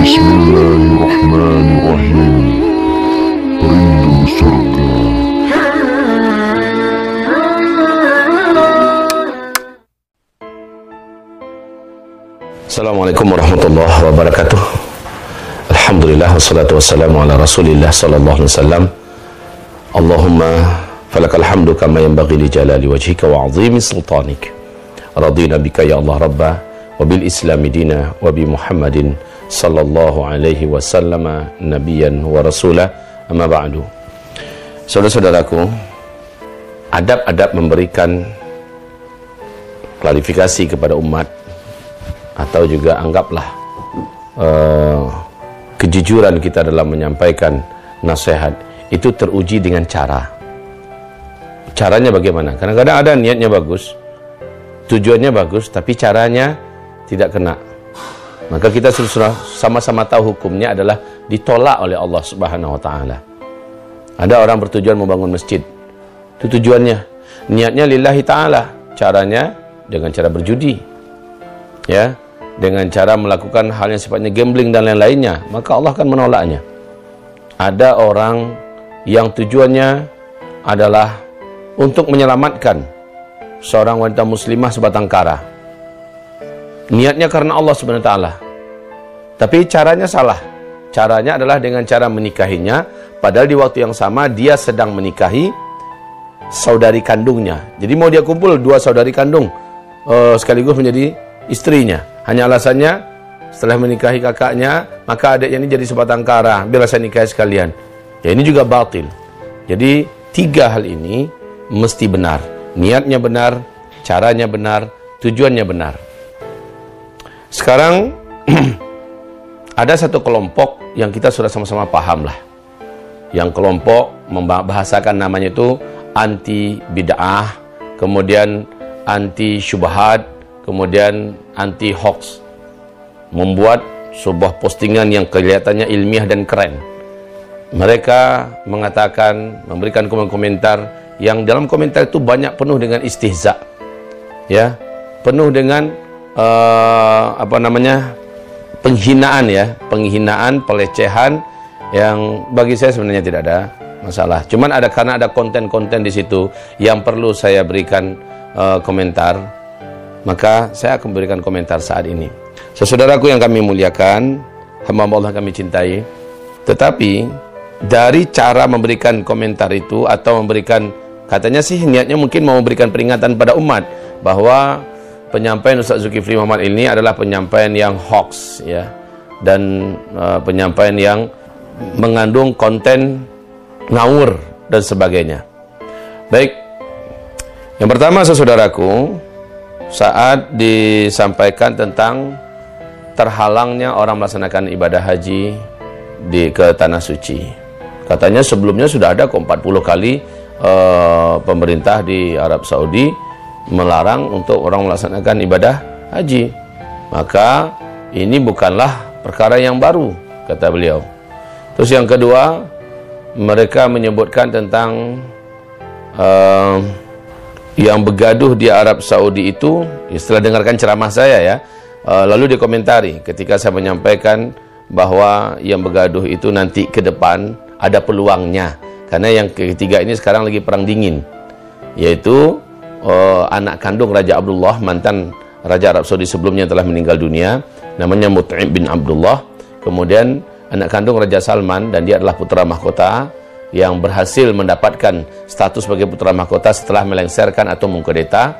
Bismillahirrahmanirrahim. Rindu surga. Assalamualaikum warahmatullahi wabarakatuh. Alhamdulillah wassalatu wassalamu ala Rasulillah sallallahu alaihi wasallam. Allahumma falakal hamdu kama yanbaghi li jalali wajhika wa 'azimi sultanik. Radina bika ya Allah Rabba wa bil Islami dina wa bi Muhammadin sallallahu alaihi wasallam nabiyyan wa rasulah. Amma ba'du. Saudara-saudaraku, adab-adab memberikan klarifikasi kepada umat, atau juga anggaplah kejujuran kita dalam menyampaikan nasihat itu teruji dengan cara. Caranya bagaimana? Kadang-kadang ada niatnya bagus, tujuannya bagus, tapi caranya tidak kena. Maka kita sudah sama-sama tahu hukumnya adalah ditolak oleh Allah Subhanahu wa taala. Ada orang bertujuan membangun masjid. Itu tujuannya. Niatnya lillahi taala, caranya dengan cara berjudi. Ya, dengan cara melakukan hal yang sifatnya gambling dan lain-lainnya, maka Allah akan menolaknya. Ada orang yang tujuannya adalah untuk menyelamatkan seorang wanita muslimah sebatang kara. Niatnya karena Allah Subhanahu wa taala. Tapi caranya salah. Caranya adalah dengan cara menikahinya, padahal di waktu yang sama dia sedang menikahi saudari kandungnya. Jadi mau dia kumpul dua saudari kandung sekaligus menjadi istrinya. Hanya alasannya setelah menikahi kakaknya, maka adiknya ini jadi sebatang kara, biar saya nikahi sekalian. Ya, ini juga batil. Jadi tiga hal ini mesti benar. Niatnya benar, caranya benar, tujuannya benar. Sekarang ada satu kelompok yang kita sudah sama-sama paham lah. Yang kelompok membahasakan namanya itu anti bid'ah, kemudian anti syubhat, kemudian anti hoax. Membuat sebuah postingan yang kelihatannya ilmiah dan keren. Mereka mengatakan, memberikan komentar yang dalam komentar itu banyak penuh dengan istihza. Ya, penuh dengan penghinaan ya, penghinaan, pelecehan yang bagi saya sebenarnya tidak ada masalah. Cuman karena ada konten-konten di situ yang perlu saya berikan komentar, maka saya akan berikan komentar saat ini. Saudaraku yang kami muliakan, hamba Allah kami cintai, tetapi dari cara memberikan komentar itu atau memberikan, katanya sih niatnya mungkin mau memberikan peringatan pada umat bahwa penyampaian Ustaz Zulkifli Muhammad ini adalah penyampaian yang hoax ya, dan penyampaian yang mengandung konten ngawur dan sebagainya. Baik, yang pertama saudaraku, saat disampaikan tentang terhalangnya orang melaksanakan ibadah haji ke tanah suci, katanya sebelumnya sudah ada 40 kali pemerintah di Arab Saudi melarang untuk orang melaksanakan ibadah haji. Maka ini bukanlah perkara yang baru, kata beliau. Terus yang kedua, mereka menyebutkan tentang yang bergaduh di Arab Saudi itu, setelah dengarkan ceramah saya ya, lalu dikomentari ketika saya menyampaikan bahwa yang bergaduh itu nanti ke depan ada peluangnya, karena yang ketiga ini sekarang lagi perang dingin, yaitu anak kandung Raja Abdullah, mantan Raja Arab Saudi sebelumnya telah meninggal dunia, namanya Mut'im bin Abdullah. Kemudian anak kandung Raja Salman, dan dia adalah putra mahkota yang berhasil mendapatkan status sebagai putra mahkota setelah melengsarkan atau mengkudeta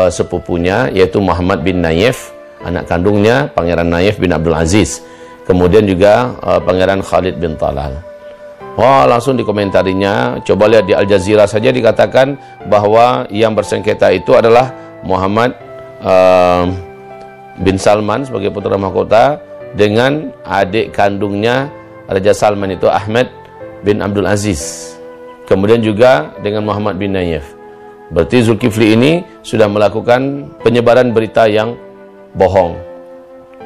sepupunya, yaitu Muhammad bin Nayef, anak kandungnya Pangeran Nayef bin Abdul Aziz. Kemudian juga Pangeran Khalid bin Talal. Wah, langsung dikomentarinya, coba lihat di Al Jazeera saja dikatakan bahwa yang bersengketa itu adalah Muhammad bin Salman sebagai putra mahkota dengan adik kandungnya Raja Salman itu Ahmad bin Abdul Aziz. Kemudian juga dengan Muhammad bin Nayef. Berarti Zulkifli ini sudah melakukan penyebaran berita yang bohong,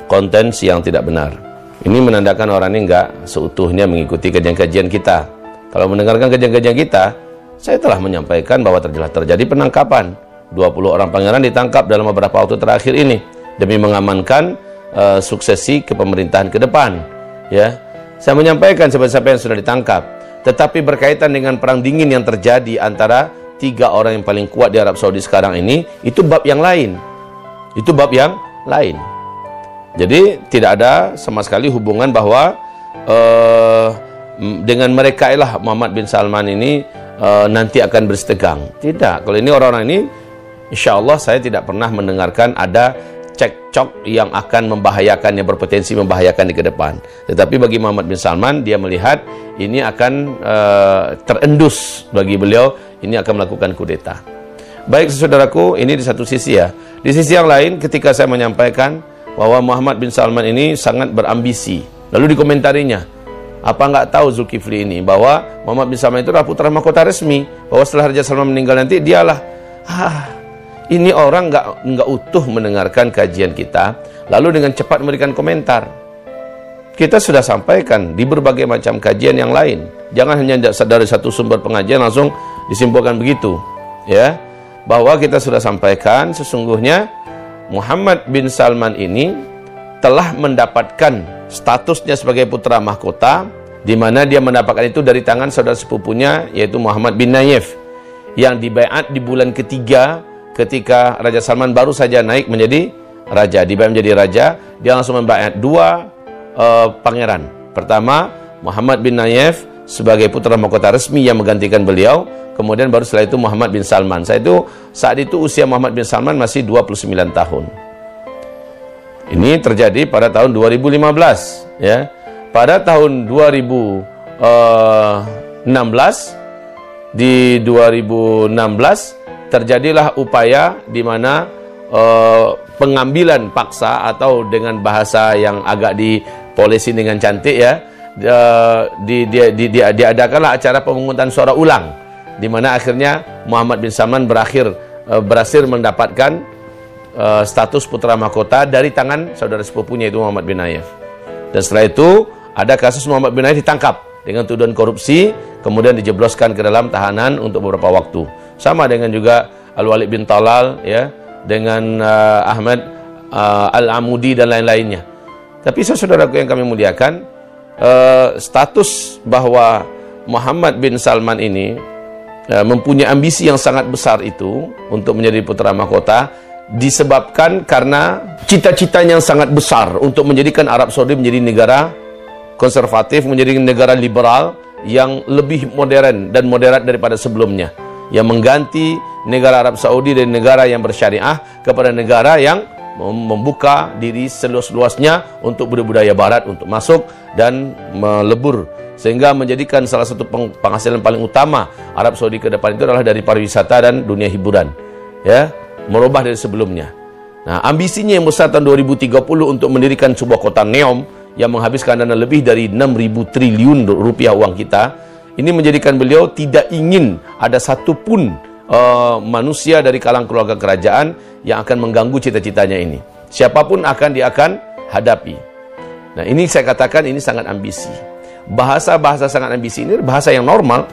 konten yang tidak benar. Ini menandakan orang ini enggak seutuhnya mengikuti kajian-kajian kita. Kalau mendengarkan kajian-kajian kita, saya telah menyampaikan bahwa telah terjadi penangkapan. 20 orang pangeran ditangkap dalam beberapa waktu terakhir ini demi mengamankan suksesi kepemerintahan ke depan. Ya, saya menyampaikan siapa-siapa yang sudah ditangkap. Tetapi berkaitan dengan perang dingin yang terjadi antara 3 orang yang paling kuat di Arab Saudi sekarang ini, itu bab yang lain. Itu bab yang lain. Jadi tidak ada sama sekali hubungan bahwa dengan mereka lah Muhammad bin Salman ini nanti akan bersetegang. Tidak. Kalau ini orang-orang ini, insya Allah saya tidak pernah mendengarkan ada cekcok yang akan membahayakan, yang berpotensi membahayakan di ke depan. Tetapi bagi Muhammad bin Salman, dia melihat ini akan terendus bagi beliau, ini akan melakukan kudeta. Baik saudaraku, ini di satu sisi ya. Di sisi yang lain, ketika saya menyampaikan bahwa Muhammad bin Salman ini sangat berambisi, lalu dikomentarinya, apa nggak tahu Zulkifli ini bahwa Muhammad bin Salman itu adalah putra mahkota resmi, bahwa setelah Raja Salman meninggal nanti dialah ini orang nggak utuh mendengarkan kajian kita, lalu dengan cepat memberikan komentar. Kita sudah sampaikan di berbagai macam kajian yang lain. Jangan hanya dari satu sumber pengajian langsung disimpulkan begitu, ya. Bahwa kita sudah sampaikan sesungguhnya Muhammad bin Salman ini telah mendapatkan statusnya sebagai putra mahkota, di mana dia mendapatkan itu dari tangan saudara sepupunya yaitu Muhammad bin Nayef yang dibaiat di bulan ketiga ketika Raja Salman baru saja naik menjadi raja. Dibaiat menjadi raja, dia langsung membaiat 2 pangeran. Pertama, Muhammad bin Nayef sebagai putra mahkota resmi yang menggantikan beliau. Kemudian baru setelah itu Muhammad bin Salman. Saat itu usia Muhammad bin Salman masih 29 tahun. Ini terjadi pada tahun 2015, ya. Pada tahun 2016, di 2016 terjadilah upaya di mana pengambilan paksa, atau dengan bahasa yang agak dipolisi dengan cantik ya, diadakanlah acara pemungutan suara ulang, di mana akhirnya Muhammad bin Salman berhasil mendapatkan status putra mahkota dari tangan saudara sepupunya itu Muhammad bin Nayef. Dan setelah itu ada kasus Muhammad bin Nayef ditangkap dengan tuduhan korupsi, kemudian dijebloskan ke dalam tahanan untuk beberapa waktu. Sama dengan juga Al-Walid bin Talal, ya, dengan Ahmad Al-Amudi dan lain-lainnya. Tapi saudaraku yang kami muliakan, status bahwa Muhammad bin Salman ini mempunyai ambisi yang sangat besar itu untuk menjadi putra mahkota disebabkan karena cita-citanya yang sangat besar untuk menjadikan Arab Saudi menjadi negara konservatif, menjadi negara liberal yang lebih modern dan moderat daripada sebelumnya, yang mengganti negara Arab Saudi dari negara yang bersyariah kepada negara yang membuka diri seluas-luasnya untuk budaya barat untuk masuk dan melebur, sehingga menjadikan salah satu penghasilan paling utama Arab Saudi ke depan itu adalah dari pariwisata dan dunia hiburan, ya, merubah dari sebelumnya. Nah, ambisinya yang besar tahun 2030 untuk mendirikan sebuah kota Neom yang menghabiskan dana lebih dari 6.000 triliun rupiah uang kita, ini menjadikan beliau tidak ingin ada satupun manusia dari kalangan keluarga kerajaan yang akan mengganggu cita-citanya ini. Siapapun dia akan hadapi. Nah, ini saya katakan ini sangat ambisi. Bahasa sangat ambisi ini bahasa yang normal,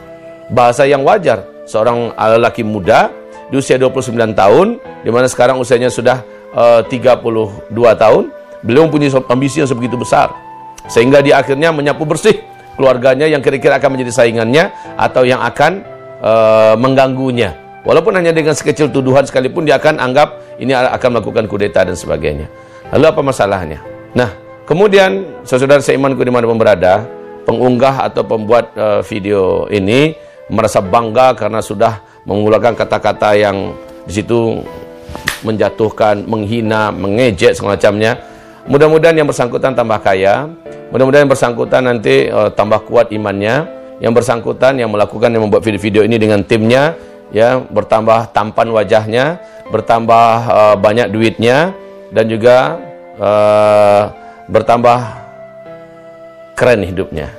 bahasa yang wajar. Seorang lelaki muda di usia 29 tahun, di mana sekarang usianya sudah 32 tahun, beliau mempunyai ambisi yang sebegitu besar, sehingga dia akhirnya menyapu bersih keluarganya yang kira-kira akan menjadi saingannya atau yang akan mengganggunya. Walaupun hanya dengan sekecil tuduhan sekalipun, dia akan anggap ini akan melakukan kudeta dan sebagainya. Lalu apa masalahnya? Nah, kemudian saudara seimanku dimanapun berada, pengunggah atau pembuat video ini merasa bangga karena sudah mengeluarkan kata-kata yang di situ menjatuhkan, menghina, mengejek semacamnya. Mudah-mudahan yang bersangkutan tambah kaya, mudah-mudahan yang bersangkutan nanti tambah kuat imannya, yang bersangkutan yang melakukan, yang membuat video-video ini dengan timnya, ya, bertambah tampan wajahnya, bertambah banyak duitnya, dan juga bertambah keren hidupnya.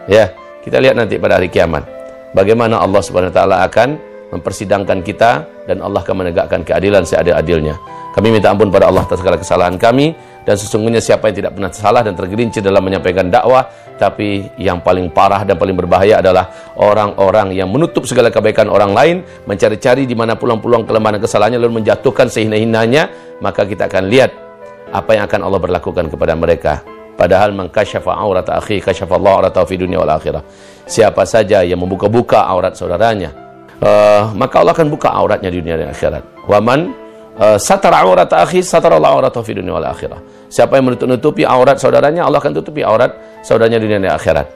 Ya, kita lihat nanti pada hari kiamat bagaimana Allah Subhanahu wa taala akan mempersidangkan kita dan Allah akan menegakkan keadilan seadil-adilnya. Kami minta ampun pada Allah atas segala kesalahan kami, dan sesungguhnya siapa yang tidak pernah salah dan tergelincir dalam menyampaikan dakwah. Tapi yang paling parah dan paling berbahaya adalah orang-orang yang menutup segala kebaikan orang lain, mencari-cari di mana peluang-peluang kelemahan dan kesalahannya, lalu menjatuhkan sehina-hinanya. Maka kita akan lihat apa yang akan Allah berlakukan kepada mereka. Padahal man kasyafa aurata akhi kasyafallahu auratahu fi dunya wal akhirah. Siapa saja yang membuka-buka aurat saudaranya, maka Allah akan buka auratnya di dunia dan akhirat. Wa man satara aurata akhi satarallahu auratahu fi dunya wal akhirah. Siapa yang menutupi aurat saudaranya, Allah akan tutupi aurat saudaranya di dunia dan akhirat.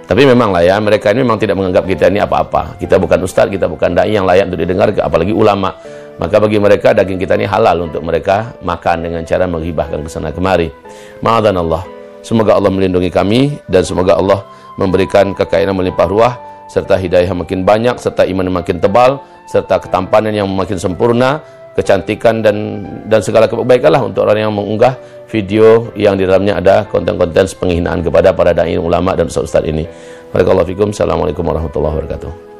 Tapi memanglah ya, mereka ini memang tidak menganggap kita ini apa-apa. Kita bukan ustaz, kita bukan dai yang layak untuk didengar, apalagi ulama. Maka bagi mereka daging kita ini halal untuk mereka makan dengan cara menghibahkan ke sana kemari. Ma'adzanallah. Semoga Allah melindungi kami dan semoga Allah memberikan kekayaan melimpah ruah serta hidayah makin banyak, serta iman makin tebal, serta ketampanan yang makin sempurna, kecantikan dan segala kebaikanlah untuk orang yang mengunggah video yang di dalamnya ada konten-konten penghinaan kepada para dai ulama dan ustaz ini. Barakallahu fikum. Assalamualaikum warahmatullahi wabarakatuh.